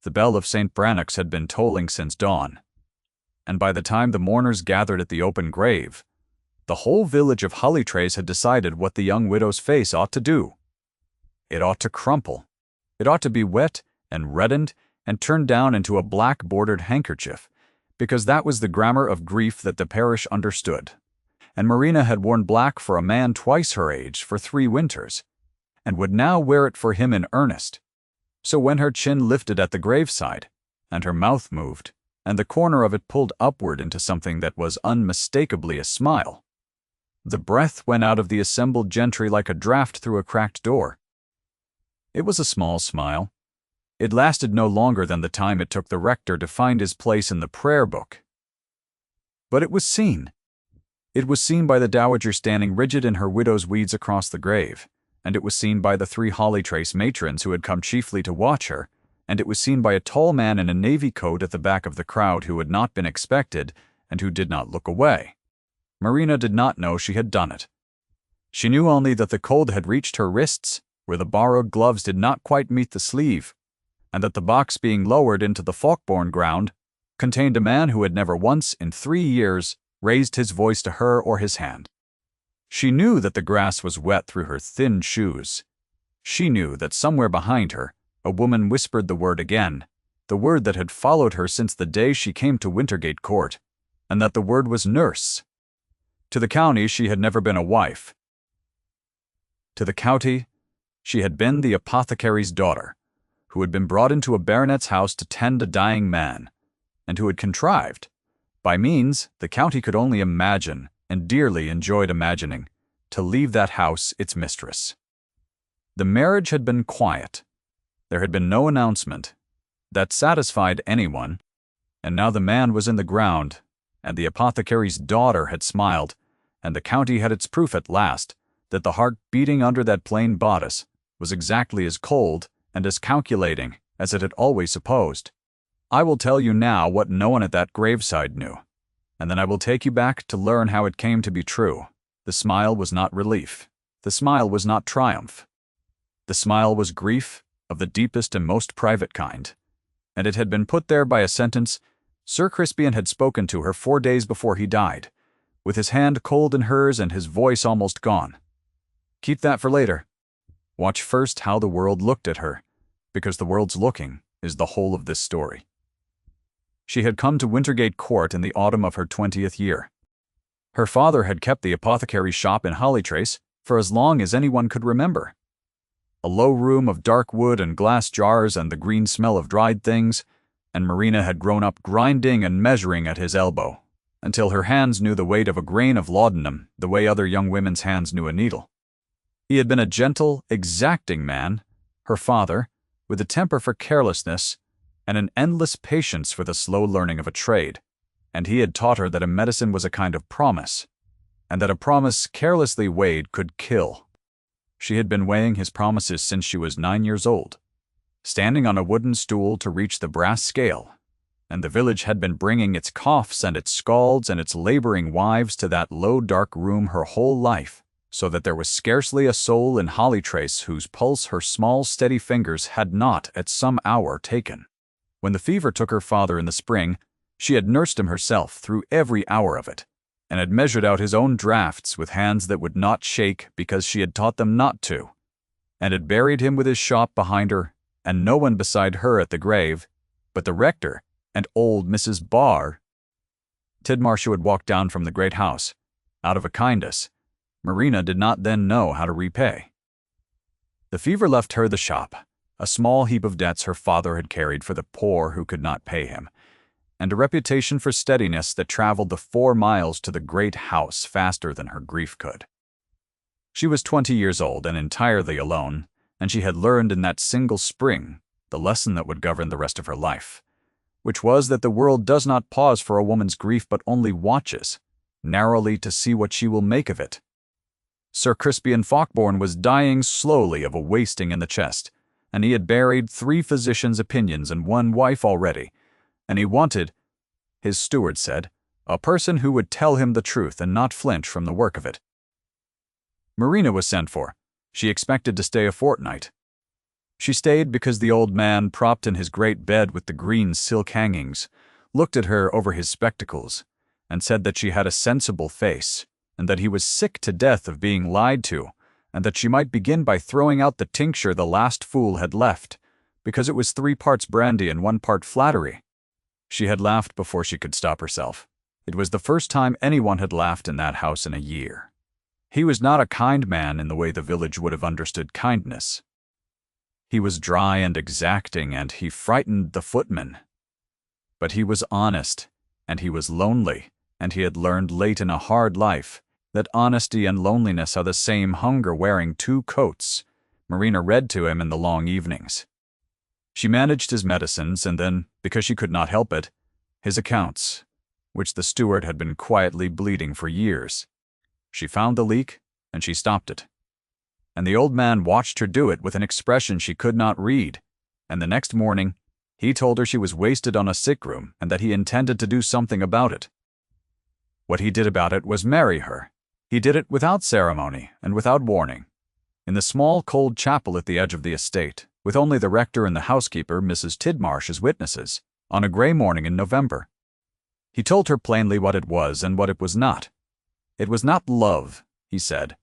The bell of St. Brannock's had been tolling since dawn, and by the time the mourners gathered at the open grave, the whole village of Hollytrace had decided what the young widow's face ought to do. It ought to crumple. It ought to be wet and reddened and turned down into a black-bordered handkerchief, because that was the grammar of grief that the parish understood. And Marina had worn black for a man twice her age for 3 winters, and would now wear it for him in earnest. So when her chin lifted at the graveside, and her mouth moved, and the corner of it pulled upward into something that was unmistakably a smile, the breath went out of the assembled gentry like a draught through a cracked door. It was a small smile. It lasted no longer than the time it took the rector to find his place in the prayer book. But it was seen. It was seen by the dowager standing rigid in her widow's weeds across the grave, and it was seen by the 3 Hollytrace matrons who had come chiefly to watch her, and it was seen by a tall man in a navy coat at the back of the crowd who had not been expected and who did not look away. Marina did not know she had done it. She knew only that the cold had reached her wrists, where the borrowed gloves did not quite meet the sleeve, and that the box being lowered into the Fawkbourne ground contained a man who had never once in 3 years raised his voice to her or his hand. She knew that the grass was wet through her thin shoes. She knew that somewhere behind her a woman whispered the word again, the word that had followed her since the day she came to Wintergate Court, and that the word was nurse. To the county she had never been a wife. To the county she had been the apothecary's daughter, who had been brought into a baronet's house to tend a dying man, and who had contrived, by means the county could only imagine and dearly enjoyed imagining, to leave that house its mistress. The marriage had been quiet. There had been no announcement. That satisfied anyone, and now the man was in the ground, and the apothecary's daughter had smiled, and the county had its proof at last that the heart beating under that plain bodice was exactly as cold and as calculating as it had always supposed. I will tell you now what no one at that graveside knew, and then I will take you back to learn how it came to be true. The smile was not relief. The smile was not triumph. The smile was grief of the deepest and most private kind, and it had been put there by a sentence Sir Crispian had spoken to her 4 days before he died, with his hand cold in hers and his voice almost gone. Keep that for later. Watch first how the world looked at her, because the world's looking is the whole of this story. She had come to Wintergate Court in the autumn of her 20th year. Her father had kept the apothecary's shop in Hollytrace for as long as anyone could remember. A low room of dark wood and glass jars and the green smell of dried things, and Marina had grown up grinding and measuring at his elbow, until her hands knew the weight of a grain of laudanum the way other young women's hands knew a needle. He had been a gentle, exacting man, her father, with a temper for carelessness and an endless patience for the slow learning of a trade, and he had taught her that a medicine was a kind of promise, and that a promise carelessly weighed could kill. She had been weighing his promises since she was 9 years old, standing on a wooden stool to reach the brass scale, and the village had been bringing its coughs and its scalds and its laboring wives to that low dark room her whole life, so that there was scarcely a soul in Hollytrace whose pulse her small steady fingers had not at some hour taken. When the fever took her father in the spring, she had nursed him herself through every hour of it, and had measured out his own draughts with hands that would not shake because she had taught them not to, and had buried him with his shop behind her, and no one beside her at the grave, but the rector and old Mrs. Barr. Tidmarsh had walked down from the great house, out of a kindness Marina did not then know how to repay. The fever left her the shop, a small heap of debts her father had carried for the poor who could not pay him, and a reputation for steadiness that traveled the 4 miles to the great house faster than her grief could. She was 20 years old and entirely alone, and she had learned in that single spring the lesson that would govern the rest of her life, which was that the world does not pause for a woman's grief but only watches, narrowly to see what she will make of it. Sir Crispian Fawkbourne was dying slowly of a wasting in the chest, and he had buried 3 physicians' opinions and 1 wife already, and he wanted, his steward said, a person who would tell him the truth and not flinch from the work of it. Marina was sent for. She expected to stay a fortnight. She stayed because the old man, propped in his great bed with the green silk hangings, looked at her over his spectacles and said that she had a sensible face, and that he was sick to death of being lied to, and that she might begin by throwing out the tincture the last fool had left, because it was 3 parts brandy and 1 part flattery. She had laughed before she could stop herself. It was the first time anyone had laughed in that house in a year. He was not a kind man in the way the village would have understood kindness. He was dry and exacting, and he frightened the footmen. But he was honest, and he was lonely, and he had learned late in a hard life that honesty and loneliness are the same hunger wearing 2 coats. Marina read to him in the long evenings. She managed his medicines, and then, because she could not help it, his accounts, which the steward had been quietly bleeding for years. She found the leak, and she stopped it. And the old man watched her do it with an expression she could not read, and the next morning he told her she was wasted on a sick room and that he intended to do something about it. What he did about it was marry her. He did it without ceremony and without warning, in the small cold chapel at the edge of the estate, with only the rector and the housekeeper, Mrs. Tidmarsh, as witnesses, on a grey morning in November. He told her plainly what it was and what it was not. It was not love, he said,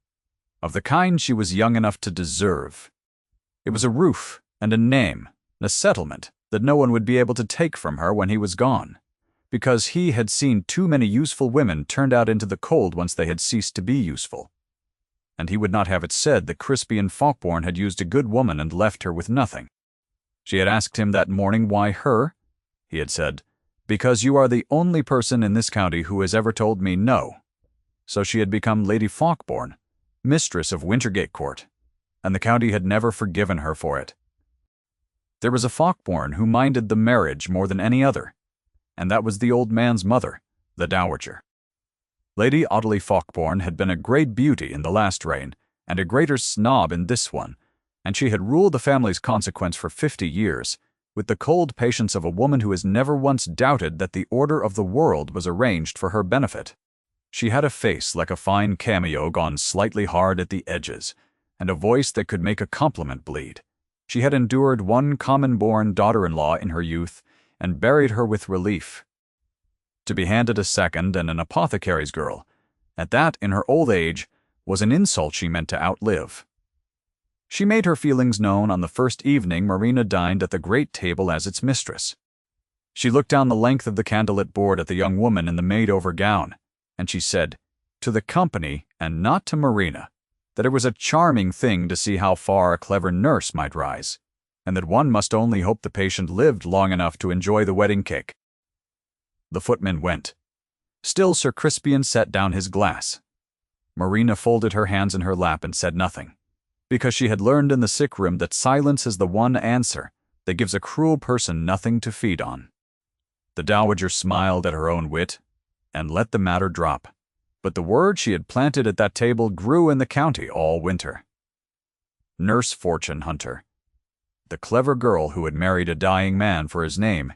of the kind she was young enough to deserve. It was a roof and a name, a settlement that no one would be able to take from her when he was gone, because he had seen too many useful women turned out into the cold once they had ceased to be useful. And he would not have it said that Crispian Falkborn had used a good woman and left her with nothing. She had asked him that morning why her. He had said, "Because you are the only person in this county who has ever told me no." So she had become Lady Falkborn, mistress of Wintergate Court, and the county had never forgiven her for it. There was a Falkborn who minded the marriage more than any other, and that was the old man's mother, the dowager. Lady Audley Falkborn had been a great beauty in the last reign, and a greater snob in this one, and she had ruled the family's consequence for 50 years, with the cold patience of a woman who has never once doubted that the order of the world was arranged for her benefit. She had a face like a fine cameo gone slightly hard at the edges, and a voice that could make a compliment bleed. She had endured 1 common-born daughter-in-law in her youth, and buried her with relief. To be handed a second and an apothecary's girl, at that in her old age, was an insult she meant to outlive. She made her feelings known on the first evening Marina dined at the great table as its mistress. She looked down the length of the candlelit board at the young woman in the made-over gown, and she said, to the company and not to Marina, that it was a charming thing to see how far a clever nurse might rise, and that one must only hope the patient lived long enough to enjoy the wedding cake. The footman went. Still Sir Crispian set down his glass. Marina folded her hands in her lap and said nothing, because she had learned in the sick room that silence is the one answer that gives a cruel person nothing to feed on. The dowager smiled at her own wit, and let the matter drop, but the word she had planted at that table grew in the county all winter. Nurse Fortune Hunter. The clever girl who had married a dying man for his name.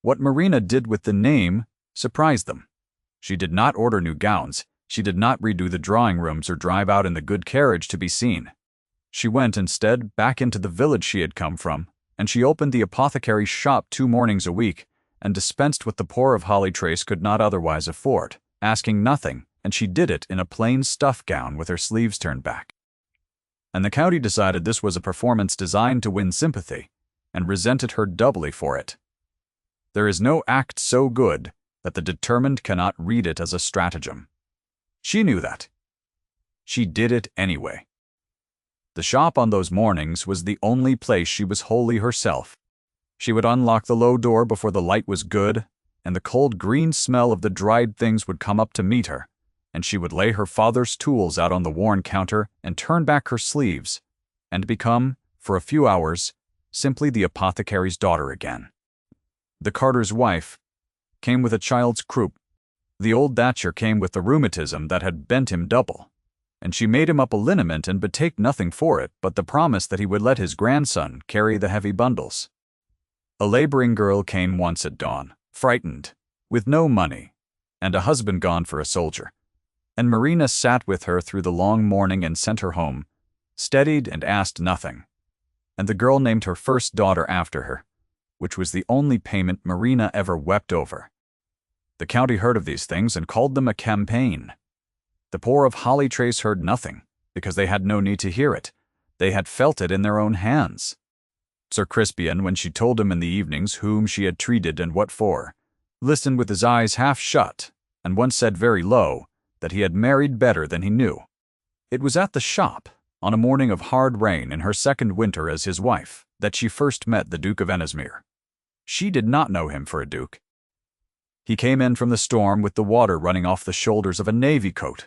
What Marina did with the name surprised them. She did not order new gowns, she did not redo the drawing rooms or drive out in the good carriage to be seen. She went, instead, back into the village she had come from, and she opened the apothecary's shop 2 mornings a week, and dispensed what the poor of Hollytrace could not otherwise afford, asking nothing, and she did it in a plain stuff gown with her sleeves turned back. And the county decided this was a performance designed to win sympathy, and resented her doubly for it. There is no act so good that the determined cannot read it as a stratagem. She knew that. She did it anyway. The shop on those mornings was the only place she was wholly herself. She would unlock the low door before the light was good, and the cold green smell of the dried things would come up to meet her, and she would lay her father's tools out on the worn counter and turn back her sleeves, and become, for a few hours, simply the apothecary's daughter again. The carter's wife came with a child's croup. The old thatcher came with the rheumatism that had bent him double, and she made him up a liniment and betake nothing for it but the promise that he would let his grandson carry the heavy bundles. A laboring girl came once at dawn, frightened, with no money, and a husband gone for a soldier, and Marina sat with her through the long morning and sent her home, steadied and asked nothing. and the girl named her first daughter after her, which was the only payment Marina ever wept over. The county heard of these things and called them a campaign. The poor of Hollytrace heard nothing, because they had no need to hear it. They had felt it in their own hands. Sir Crispian, when she told him in the evenings whom she had treated and what for, listened with his eyes half shut, and once said very low that he had married better than he knew. It was at the shop, on a morning of hard rain in her second winter as his wife, that she first met the Duke of Enismere. She did not know him for a duke. He came in from the storm with the water running off the shoulders of a navy coat,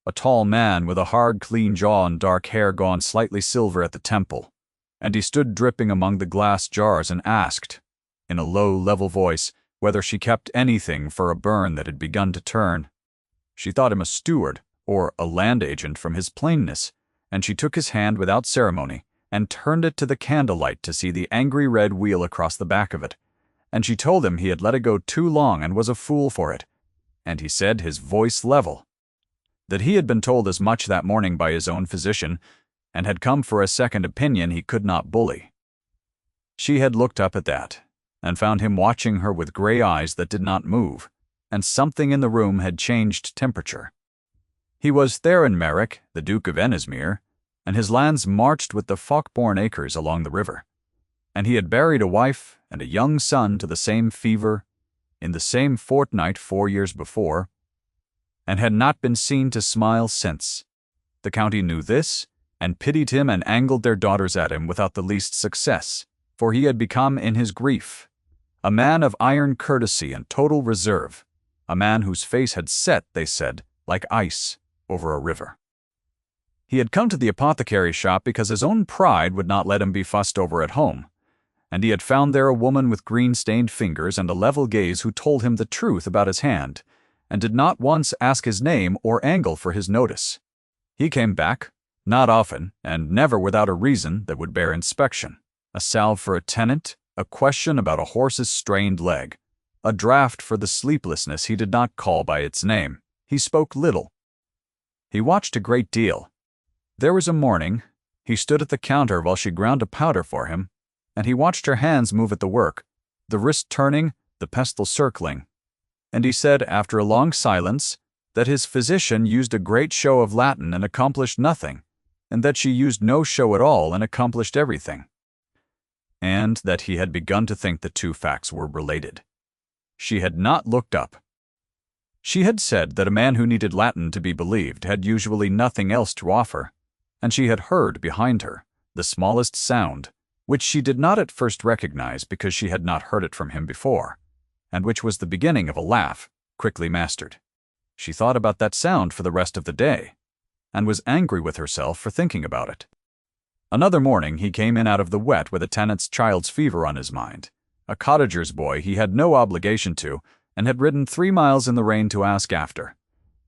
a tall man with a hard, clean jaw and dark hair gone slightly silver at the temple, and he stood dripping among the glass jars and asked, in a low, level voice, whether she kept anything for a burn that had begun to turn. She thought him a steward, or a land agent from his plainness, and she took his hand without ceremony and turned it to the candlelight to see the angry red wheal across the back of it, and she told him he had let it go too long and was a fool for it, and he said, his voice level, that he had been told as much that morning by his own physician, and had come for a second opinion he could not bully. She had looked up at that, and found him watching her with gray eyes that did not move, and something in the room had changed temperature. He was Theron Merrick, the Duke of Enismere, and his lands marched with the Fawkbourne acres along the river, and he had buried a wife and a young son to the same fever, in the same fortnight 4 years before, and had not been seen to smile since. The county knew this, and pitied him and angled their daughters at him without the least success, for he had become, in his grief, a man of iron courtesy and total reserve, a man whose face had set, they said, like ice over a river. He had come to the apothecary's shop because his own pride would not let him be fussed over at home, and he had found there a woman with green-stained fingers and a level gaze who told him the truth about his hand, and did not once ask his name or angle for his notice. He came back, not often, and never without a reason that would bear inspection, a salve for a tenant, a question about a horse's strained leg, a draft for the sleeplessness he did not call by its name. He spoke little. He watched a great deal. There was a morning, he stood at the counter while she ground a powder for him, and he watched her hands move at the work, the wrist turning, the pestle circling, and he said, after a long silence, that his physician used a great show of Latin and accomplished nothing, and that she used no show at all and accomplished everything, and that he had begun to think the two facts were related. She had not looked up. She had said that a man who needed Latin to be believed had usually nothing else to offer, and she had heard behind her the smallest sound, which she did not at first recognize because she had not heard it from him before, and which was the beginning of a laugh, quickly mastered. She thought about that sound for the rest of the day, and was angry with herself for thinking about it. Another morning he came in out of the wet with a tenant's child's fever on his mind, a cottager's boy he had no obligation to, and had ridden 3 miles in the rain to ask after,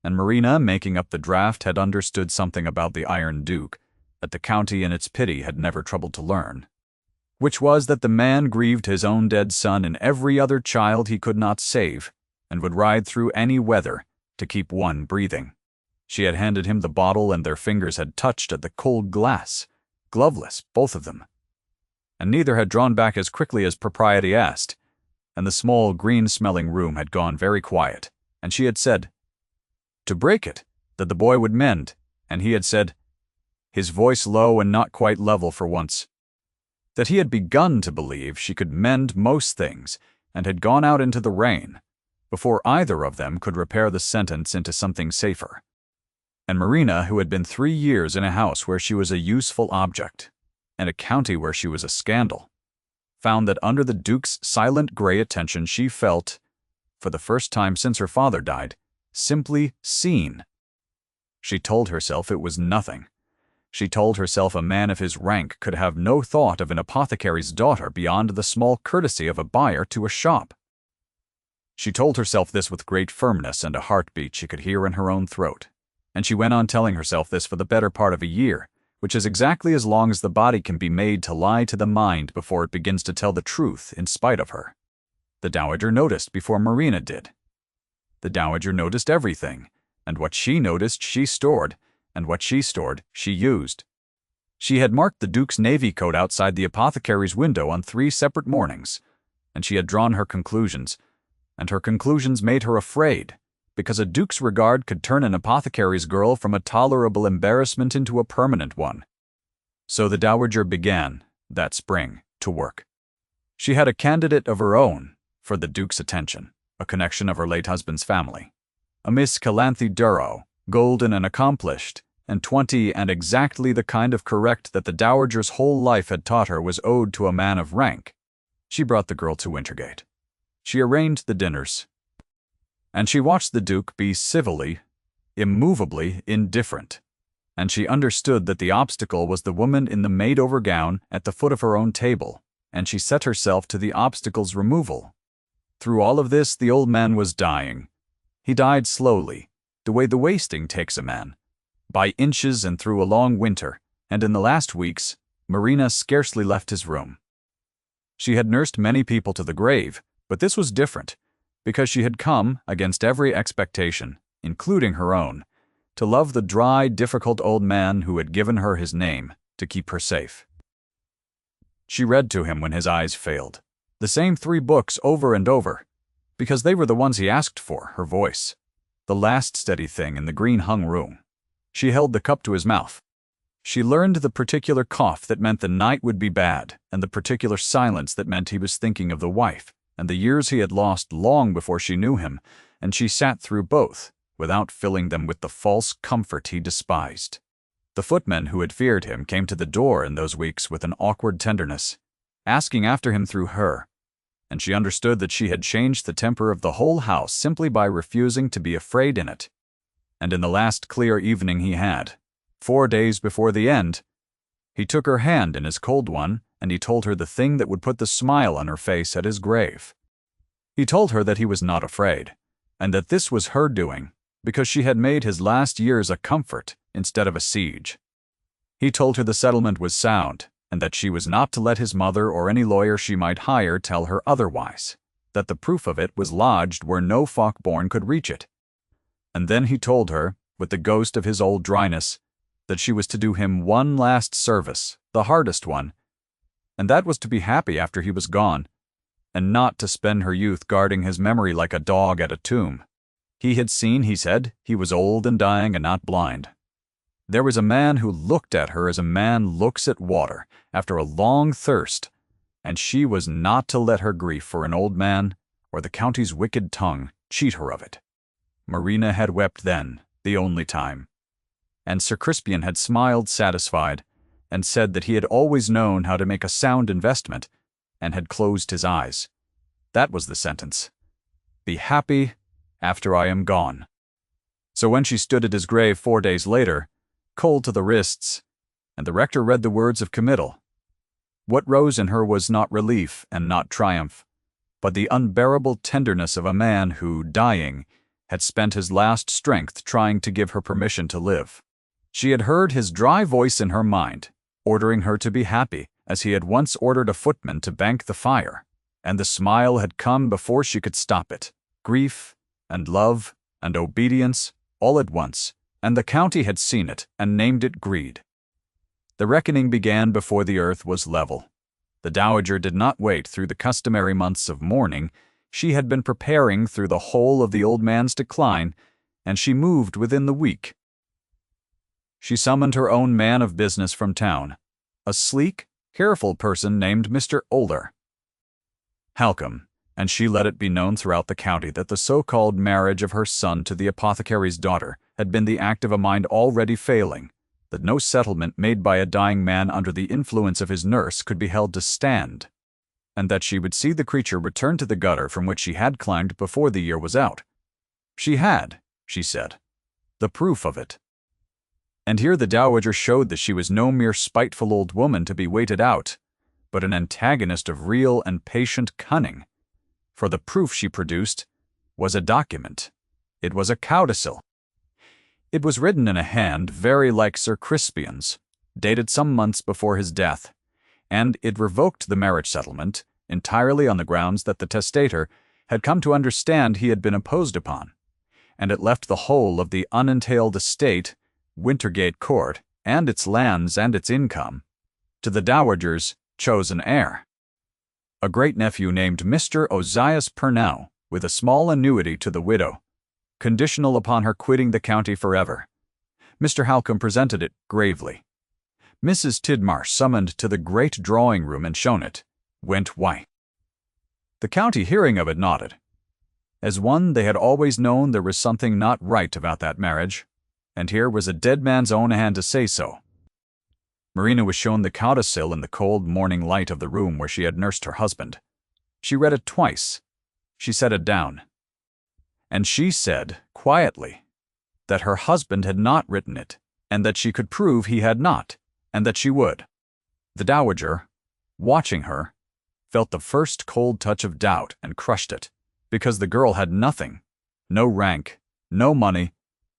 and Marina, making up the draft, had understood something about the Iron Duke that the county in its pity had never troubled to learn, which was that the man grieved his own dead son and every other child he could not save, and would ride through any weather to keep one breathing. She had handed him the bottle, and their fingers had touched at the cold glass, gloveless, both of them, and neither had drawn back as quickly as propriety asked, and the small, green-smelling room had gone very quiet, and she had said, to break it, that the boy would mend, and he had said, his voice low and not quite level for once, that he had begun to believe she could mend most things, and had gone out into the rain, before either of them could repair the sentence into something safer. And Marina, who had been 3 years in a house where she was a useful object, and a county where she was a scandal, found that under the Duke's silent gray attention she felt, for the first time since her father died, simply seen. She told herself it was nothing. She told herself a man of his rank could have no thought of an apothecary's daughter beyond the small courtesy of a buyer to a shop. She told herself this with great firmness and a heartbeat she could hear in her own throat, and she went on telling herself this for the better part of a year, which is exactly as long as the body can be made to lie to the mind before it begins to tell the truth in spite of her. The Dowager noticed before Marina did. The Dowager noticed everything, and what she noticed she stored, and what she stored she used. She had marked the Duke's navy coat outside the apothecary's window on 3 separate mornings, and she had drawn her conclusions, and her conclusions made her afraid, because a Duke's regard could turn an apothecary's girl from a tolerable embarrassment into a permanent one. So the Dowager began, that spring, to work. She had a candidate of her own for the Duke's attention, a connection of her late husband's family. A Miss Calanthe Durrow, golden and accomplished, and 20, and exactly the kind of correct that the Dowager's whole life had taught her was owed to a man of rank. She brought the girl to Wintergate. She arranged the dinners, and she watched the Duke be civilly, immovably indifferent, and she understood that the obstacle was the woman in the made-over gown at the foot of her own table, and she set herself to the obstacle's removal. Through all of this, the old man was dying. He died slowly, the way the wasting takes a man, by inches and through a long winter, and in the last weeks, Marina scarcely left his room. She had nursed many people to the grave, but this was different, because she had come, against every expectation, including her own, to love the dry, difficult old man who had given her his name to keep her safe. She read to him when his eyes failed, the same 3 books over and over, because they were the ones he asked for, her voice, the last steady thing in the green-hung room. She held the cup to his mouth. She learned the particular cough that meant the night would be bad, and the particular silence that meant he was thinking of the wife, and the years he had lost long before she knew him, and she sat through both, without filling them with the false comfort he despised. The footmen who had feared him came to the door in those weeks with an awkward tenderness, asking after him through her, and she understood that she had changed the temper of the whole house simply by refusing to be afraid in it. And in the last clear evening he had, 4 days before the end, he took her hand in his cold one, and he told her the thing that would put the smile on her face at his grave. He told her that he was not afraid, and that this was her doing, because she had made his last years a comfort instead of a siege. He told her the settlement was sound, and that she was not to let his mother or any lawyer she might hire tell her otherwise, that the proof of it was lodged where no Fawkborn could reach it. And then he told her, with the ghost of his old dryness, that she was to do him one last service, the hardest one, and that was to be happy after he was gone, and not to spend her youth guarding his memory like a dog at a tomb. He had seen, he said, he was old and dying and not blind. There was a man who looked at her as a man looks at water after a long thirst, and she was not to let her grief for an old man, or the county's wicked tongue, cheat her of it. Marina had wept then, the only time, and Sir Crispian had smiled satisfied, and said that he had always known how to make a sound investment, and had closed his eyes. That was the sentence. Be happy after I am gone. So when she stood at his grave 4 days later, cold to the wrists, and the rector read the words of committal, what rose in her was not relief and not triumph, but the unbearable tenderness of a man who, dying, had spent his last strength trying to give her permission to live. She had heard his dry voice in her mind, ordering her to be happy, as he had once ordered a footman to bank the fire, and the smile had come before she could stop it. Grief and love and obedience all at once, and the county had seen it and named it greed. The reckoning began before the earth was level. The Dowager did not wait through the customary months of mourning. She had been preparing through the whole of the old man's decline, and she moved within the week. She summoned her own man of business from town, a sleek, careful person named Mr. Oler Halcombe, and she let it be known throughout the county that the so-called marriage of her son to the apothecary's daughter had been the act of a mind already failing, that no settlement made by a dying man under the influence of his nurse could be held to stand, and that she would see the creature return to the gutter from which she had climbed before the year was out. She had, she said, the proof of it. And here the Dowager showed that she was no mere spiteful old woman to be waited out, but an antagonist of real and patient cunning. For the proof she produced was a document. It was a codicil. It was written in a hand very like Sir Crispian's, dated some months before his death, and it revoked the marriage settlement entirely on the grounds that the testator had come to understand he had been imposed upon, and it left the whole of the unentailed estate, Wintergate Court, and its lands and its income, to the dowager's chosen heir, a great-nephew named Mr. Ozias Purnell, with a small annuity to the widow, conditional upon her quitting the county forever. Mr. Halcombe presented it gravely. Mrs. Tidmarsh, summoned to the great drawing-room and shown it, went white. The county, hearing of it, nodded. As one, they had always known there was something not right about that marriage, and here was a dead man's own hand to say so. Marina was shown the codicil in the cold morning light of the room where she had nursed her husband. She read it twice. She set it down. And she said, quietly, that her husband had not written it, and that she could prove he had not, and that she would. The dowager, watching her, felt the first cold touch of doubt and crushed it, because the girl had nothing, no rank, no money,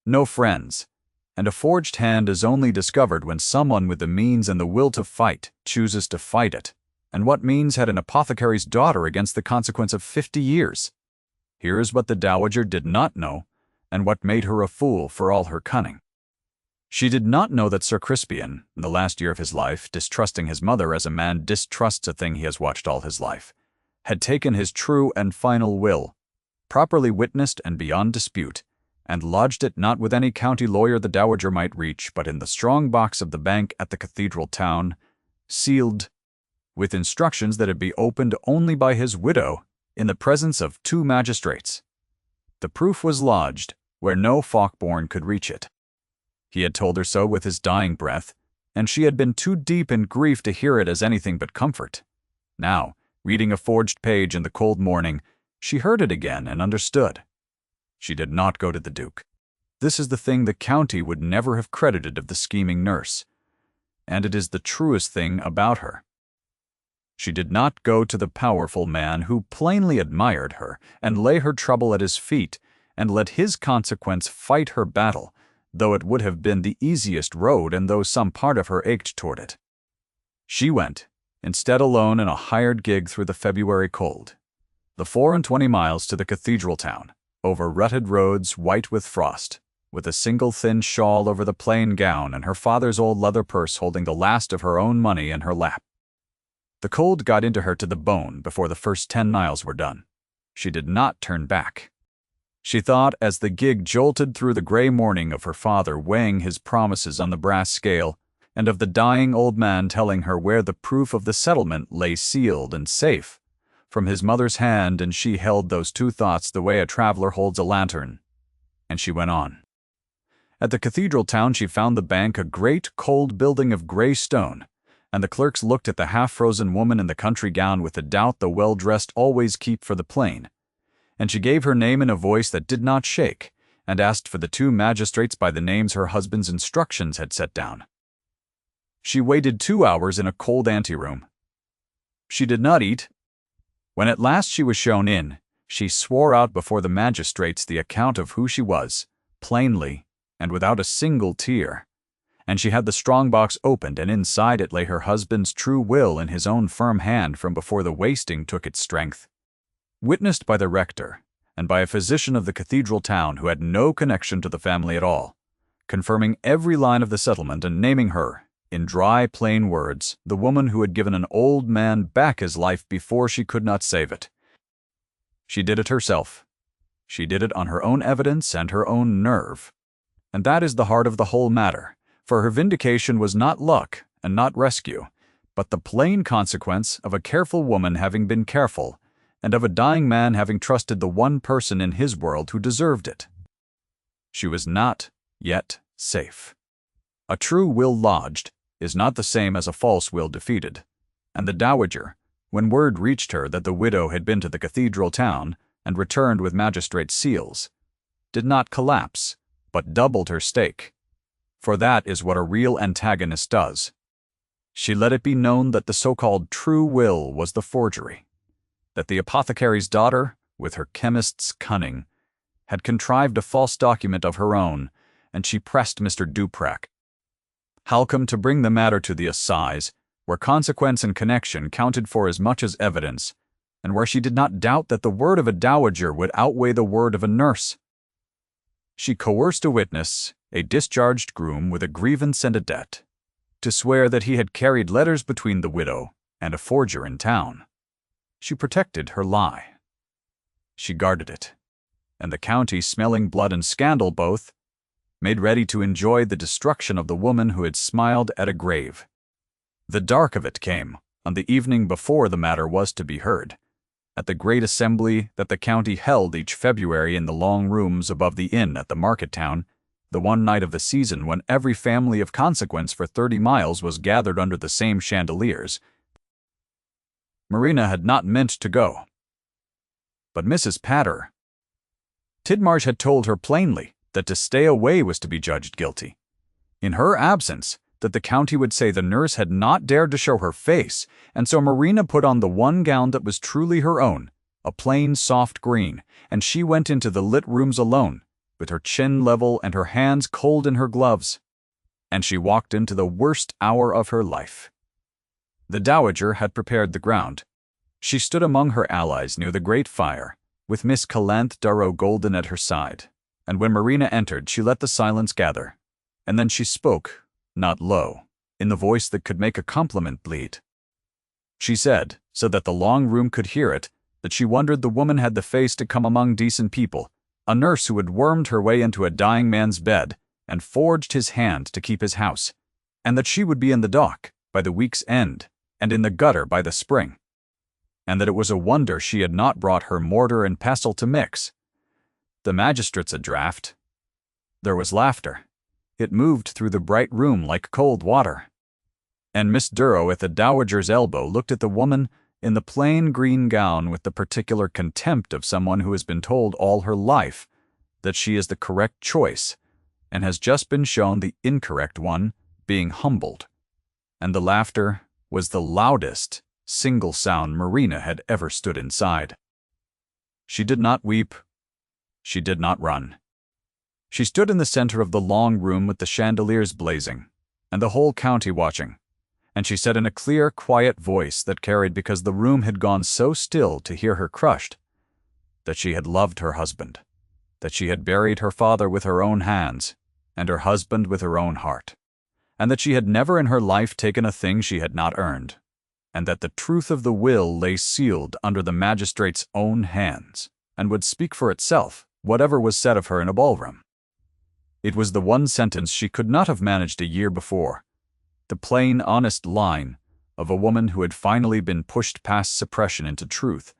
no friends, and a forged hand is only discovered when someone with the means and the will to fight chooses to fight it. And what means had an apothecary's daughter against the consequence of 50 years? Here is what the dowager did not know, and what made her a fool for all her cunning. She did not know that Sir Crispian, in the last year of his life, distrusting his mother as a man distrusts a thing he has watched all his life, had taken his true and final will, properly witnessed and beyond dispute, and lodged it not with any county lawyer the dowager might reach, but in the strong box of the bank at the cathedral town, sealed, with instructions that it be opened only by his widow, in the presence of 2 magistrates. The proof was lodged where no Fawkborn could reach it. He had told her so with his dying breath, and she had been too deep in grief to hear it as anything but comfort. Now, reading a forged page in the cold morning, she heard it again and understood. She did not go to the Duke. This is the thing the county would never have credited of the scheming nurse, and it is the truest thing about her. She did not go to the powerful man who plainly admired her, and lay her trouble at his feet, and let his consequence fight her battle, though it would have been the easiest road and though some part of her ached toward it. She went, instead, alone in a hired gig through the February cold, the 24 miles to the cathedral town, over rutted roads white with frost, with a single thin shawl over the plain gown and her father's old leather purse holding the last of her own money in her lap. The cold got into her to the bone before the first 10 miles were done. She did not turn back. She thought, as the gig jolted through the gray morning, of her father weighing his promises on the brass scale, and of the dying old man telling her where the proof of the settlement lay sealed and safe from his mother's hand, and she held those 2 thoughts the way a traveler holds a lantern, and she went on. At the cathedral town she found the bank a great cold building of gray stone, and the clerks looked at the half-frozen woman in the country gown with the doubt the well-dressed always keep for the plain, and she gave her name in a voice that did not shake, and asked for the 2 magistrates by the names her husband's instructions had set down. She waited 2 hours in a cold anteroom. She did not eat. When at last she was shown in, she swore out before the magistrates the account of who she was, plainly, and without a single tear. And she had the strong box opened, and inside it lay her husband's true will in his own firm hand from before the wasting took its strength. Witnessed by the rector, and by a physician of the cathedral town who had no connection to the family at all, confirming every line of the settlement and naming her, in dry, plain words, the woman who had given an old man back his life before she could not save it. She did it herself. She did it on her own evidence and her own nerve. And that is the heart of the whole matter, for her vindication was not luck and not rescue, but the plain consequence of a careful woman having been careful, and of a dying man having trusted the one person in his world who deserved it. She was not yet safe. A true will lodged is not the same as a false will defeated, and the dowager, when word reached her that the widow had been to the cathedral town and returned with magistrate seals, did not collapse, but doubled her stake, for that is what a real antagonist does. She let it be known that the so-called true will was the forgery, that the apothecary's daughter, with her chemist's cunning, had contrived a false document of her own, and she pressed Mr. Duprak Halcombe to bring the matter to the assize, where consequence and connection counted for as much as evidence, and where she did not doubt that the word of a dowager would outweigh the word of a nurse. She coerced a witness, a discharged groom with a grievance and a debt, to swear that he had carried letters between the widow and a forger in town. She protected her lie. She guarded it, and the county, smelling blood and scandal both, made ready to enjoy the destruction of the woman who had smiled at a grave. The dark of it came on the evening before the matter was to be heard, at the great assembly that the county held each February in the long rooms above the inn at the market town, the one night of the season when every family of consequence for 30 miles was gathered under the same chandeliers. Marina had not meant to go. But Mrs. Patter. Tidmarsh had told her plainly that to stay away was to be judged guilty. In her absence, that the county would say the nurse had not dared to show her face, and so Marina put on the one gown that was truly her own, a plain soft green, and she went into the lit rooms alone, with her chin level and her hands cold in her gloves. And she walked into the worst hour of her life. The dowager had prepared the ground. She stood among her allies near the great fire, with Miss Calanthe Darrow Golden at her side, and when Marina entered she let the silence gather, and then she spoke, not low, in the voice that could make a compliment bleed. She said, so that the long room could hear it, that she wondered the woman had the face to come among decent people, a nurse who had wormed her way into a dying man's bed and forged his hand to keep his house, and that she would be in the dock by the week's end and in the gutter by the spring, and that it was a wonder she had not brought her mortar and pestle to mix. The magistrates a draught. There was laughter. It moved through the bright room like cold water. And Miss Darrow at the dowager's elbow looked at the woman in the plain green gown with the particular contempt of someone who has been told all her life that she is the correct choice and has just been shown the incorrect one, being humbled. And the laughter was the loudest single sound Marina had ever stood inside. She did not weep. She did not run. She stood in the center of the long room with the chandeliers blazing, and the whole county watching, and she said in a clear, quiet voice that carried because the room had gone so still to hear her crushed, that she had loved her husband, that she had buried her father with her own hands, and her husband with her own heart, and that she had never in her life taken a thing she had not earned, and that the truth of the will lay sealed under the magistrate's own hands, and would speak for itself, whatever was said of her in a ballroom. It was the one sentence she could not have managed a year before, the plain, honest line of a woman who had finally been pushed past suppression into truth,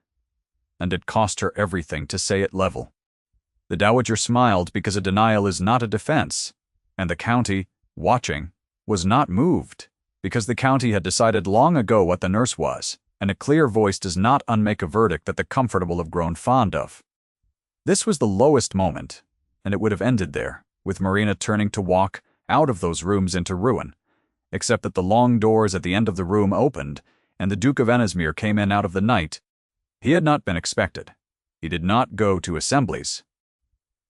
and it cost her everything to say it level. The dowager smiled because a denial is not a defense, and the county, watching, was not moved, because the county had decided long ago what the nurse was, and a clear voice does not unmake a verdict that the comfortable have grown fond of. This was the lowest moment, and it would have ended there, with Marina turning to walk out of those rooms into ruin, except that the long doors at the end of the room opened, and the Duke of Enismere came in out of the night. He had not been expected. He did not go to assemblies.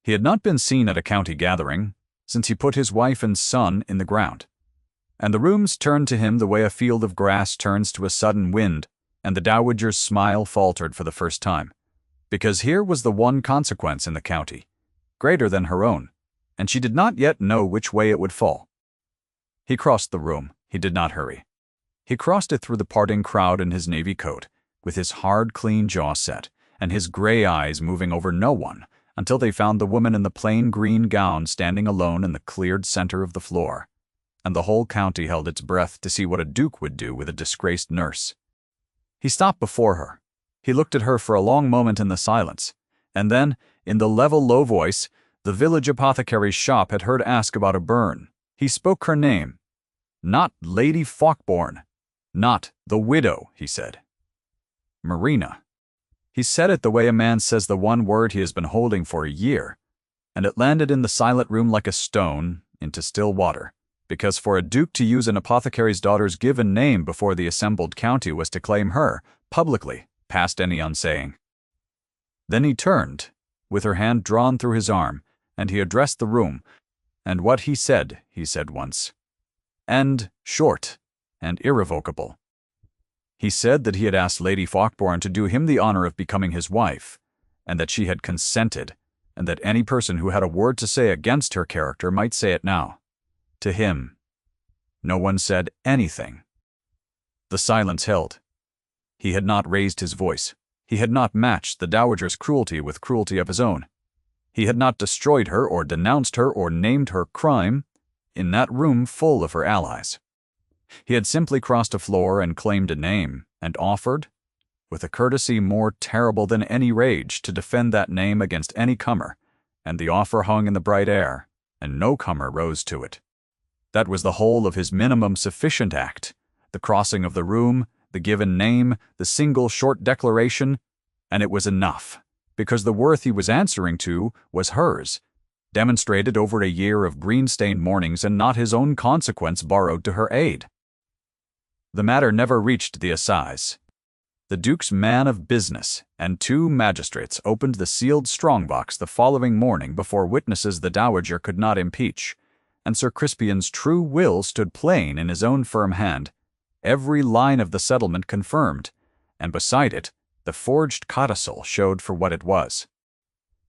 He had not been seen at a county gathering, since he put his wife and son in the ground. And the rooms turned to him the way a field of grass turns to a sudden wind, and the dowager's smile faltered for the first time, because here was the one consequence in the county, greater than her own, and she did not yet know which way it would fall. He crossed the room. He did not hurry. He crossed it through the parting crowd in his navy coat, with his hard, clean jaw set, and his gray eyes moving over no one, until they found the woman in the plain green gown standing alone in the cleared center of the floor, and the whole county held its breath to see what a duke would do with a disgraced nurse. He stopped before her. He looked at her for a long moment in the silence, and then, in the level, low voice, the village apothecary's shop had heard ask about a burn. He spoke her name. Not Lady Fawkborn. Not the widow, he said. Marina. He said it the way a man says the one word he has been holding for a year, and it landed in the silent room like a stone into still water, because for a duke to use an apothecary's daughter's given name before the assembled county was to claim her, publicly, past any unsaying. Then he turned, with her hand drawn through his arm, and he addressed the room, and what he said once. And short, and irrevocable. He said that he had asked Lady Fawkborn to do him the honor of becoming his wife, and that she had consented, and that any person who had a word to say against her character might say it now. To him, no one said anything. The silence held. He had not raised his voice. He had not matched the dowager's cruelty with cruelty of his own. He had not destroyed her or denounced her or named her crime in that room full of her allies. He had simply crossed a floor and claimed a name, and offered, with a courtesy more terrible than any rage, to defend that name against any comer, and the offer hung in the bright air, and no comer rose to it. That was the whole of his minimum sufficient act, the crossing of the room, the given name, the single short declaration, and it was enough, because the worth he was answering to was hers, demonstrated over a year of green-stained mornings and not his own consequence borrowed to her aid. The matter never reached the assize. The Duke's man of business and 2 magistrates opened the sealed strong-box the following morning before witnesses the dowager could not impeach, and Sir Crispian's true will stood plain in his own firm hand, every line of the settlement confirmed, and beside it, the forged codicil showed for what it was.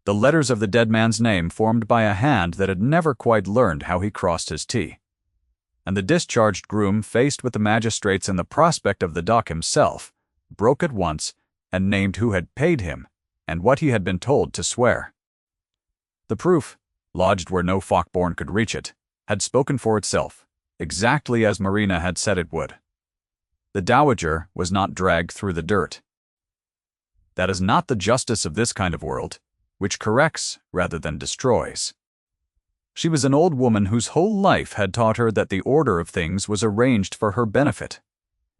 The letters of the dead man's name formed by a hand that had never quite learned how he crossed his T. And the discharged groom, faced with the magistrates and the prospect of the dock himself, broke at once and named who had paid him and what he had been told to swear. The proof, lodged where no Fawkborn could reach it, had spoken for itself, exactly as Marina had said it would. The dowager was not dragged through the dirt. That is not the justice of this kind of world, which corrects rather than destroys. She was an old woman whose whole life had taught her that the order of things was arranged for her benefit,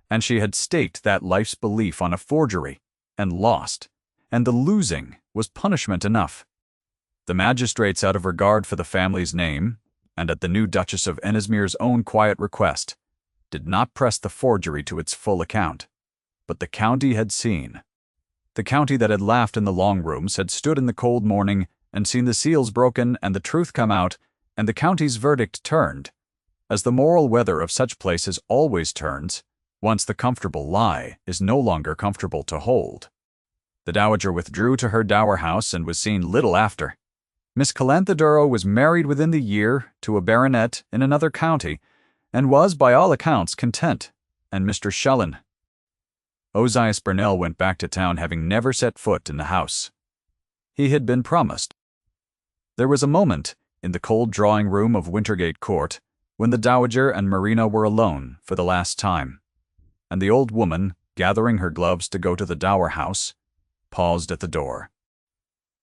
and she had staked that life's belief on a forgery, and lost, and the losing was punishment enough. The magistrates, out of regard for the family's name, and at the new Duchess of Enismere's own quiet request, did not press the forgery to its full account. But the county had seen. The county that had laughed in the long rooms had stood in the cold morning and seen the seals broken and the truth come out, and the county's verdict turned, as the moral weather of such places always turns, once the comfortable lie is no longer comfortable to hold. The dowager withdrew to her dower house and was seen little after. Miss Calanthe Durrow was married within the year to a baronet in another county, and was, by all accounts, content, and Mr. Shellen. Ozias Burnell went back to town, having never set foot in the house. He had been promised. There was a moment, in the cold drawing-room of Wintergate Court, when the dowager and Marina were alone for the last time, and the old woman, gathering her gloves to go to the dower house, paused at the door.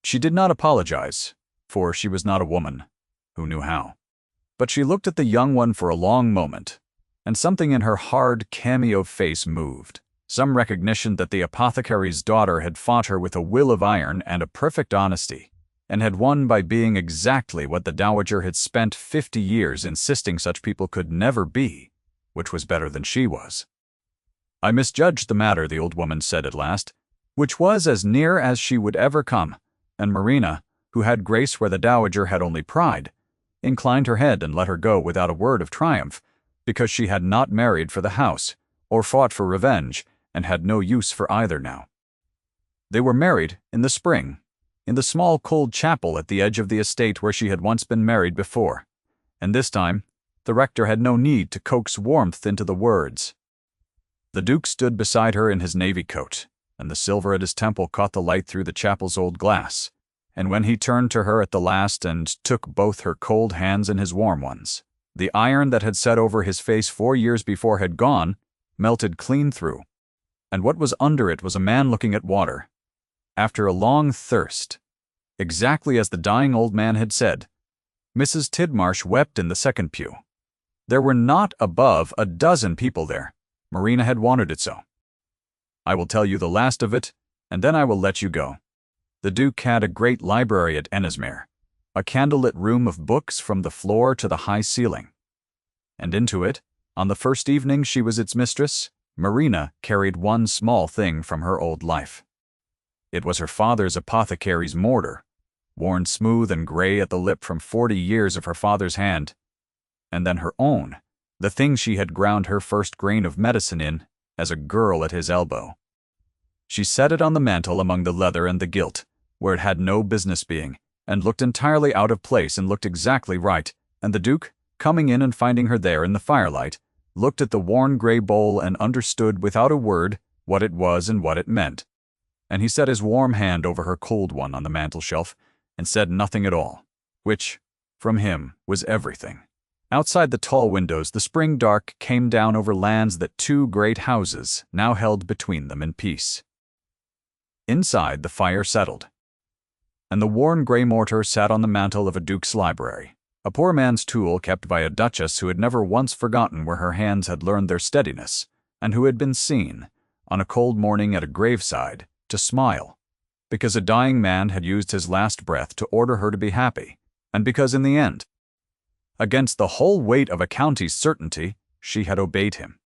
She did not apologize, for she was not a woman who knew how. But she looked at the young one for a long moment, and something in her hard cameo face moved, some recognition that the apothecary's daughter had fought her with a will of iron and a perfect honesty, and had won by being exactly what the dowager had spent 50 years insisting such people could never be, which was better than she was. "I misjudged the matter," the old woman said at last, which was as near as she would ever come, and Marina, who had grace where the dowager had only pride, inclined her head and let her go without a word of triumph, because she had not married for the house, or fought for revenge, and had no use for either now. They were married in the spring, in the small cold chapel at the edge of the estate where she had once been married before, and this time the rector had no need to coax warmth into the words. The Duke stood beside her in his navy coat, and the silver at his temple caught the light through the chapel's old glass, and when he turned to her at the last and took both her cold hands in his warm ones, the iron that had set over his face 4 years before had gone, melted clean through, and what was under it was a man looking at water, after a long thirst, exactly as the dying old man had said. Mrs. Tidmarsh wept in the second pew. There were not above a dozen people there. Marina had wanted it so. I will tell you the last of it, and then I will let you go. The Duke had a great library at Enismere, a candlelit room of books from the floor to the high ceiling. And into it, on the first evening she was its mistress, Marina carried one small thing from her old life. It was her father's apothecary's mortar, worn smooth and gray at the lip from 40 years of her father's hand, and then her own, the thing she had ground her first grain of medicine in, as a girl at his elbow. She set it on the mantel among the leather and the gilt, where it had no business being, and looked entirely out of place and looked exactly right, and the Duke, coming in and finding her there in the firelight, looked at the worn grey bowl and understood without a word what it was and what it meant. And he set his warm hand over her cold one on the mantel-shelf and said nothing at all, which, from him, was everything. Outside the tall windows the spring dark came down over lands that two great houses now held between them in peace. Inside the fire settled, and the worn grey mortar sat on the mantel of a duke's library, a poor man's tool kept by a duchess who had never once forgotten where her hands had learned their steadiness, and who had been seen, on a cold morning at a graveside, to smile, because a dying man had used his last breath to order her to be happy, and because in the end, against the whole weight of a county's certainty, she had obeyed him.